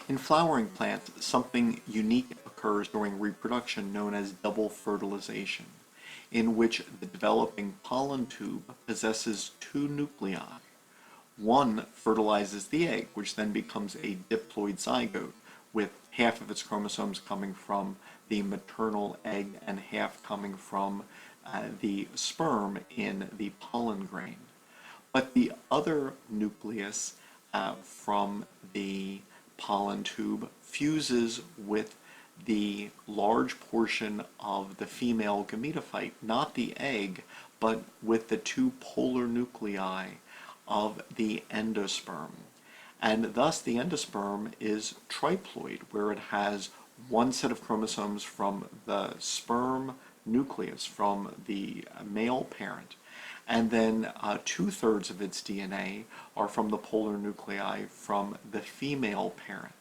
In flowering plants, something unique occurs during reproduction known as double fertilization, in which the developing pollen tube possesses two nuclei. One fertilizes the egg, which then becomes a diploid zygote, with half of its chromosomes coming from the maternal egg and half coming from the sperm in the pollen grain. But the other nucleus from the pollen tube fuses with the large portion of the female gametophyte, not the egg, but with the two polar nuclei of the endosperm. And thus the endosperm is triploid, where it has one set of chromosomes from the sperm nucleus, from the male parent, and then two-thirds of its DNA are from the polar nuclei from the female parent.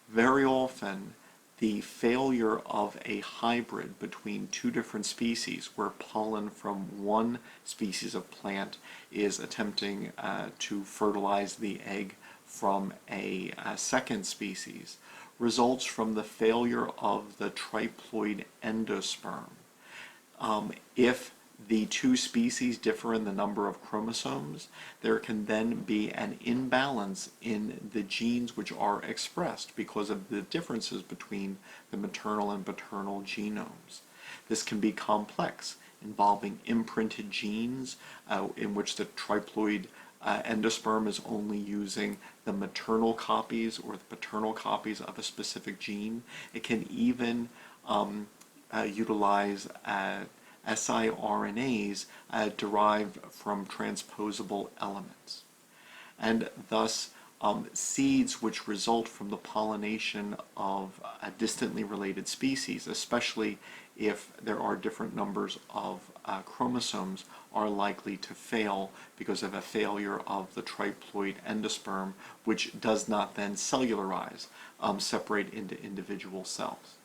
Very often, the failure of a hybrid between two different species, where pollen from one species of plant is attempting to fertilize the egg from a second species, results from the failure of the triploid endosperm. If the two species differ in the number of chromosomes, there can then be an imbalance in the genes which are expressed because of the differences between the maternal and paternal genomes. This can be complex, involving imprinted genes in which the triploid endosperm is only using the maternal copies or the paternal copies of a specific gene. It can even utilize siRNAs derived from transposable elements. And thus, seeds which result from the pollination of distantly related species, especially if there are different numbers of chromosomes, are likely to fail because of a failure of the triploid endosperm, which does not then cellularize, separate into individual cells.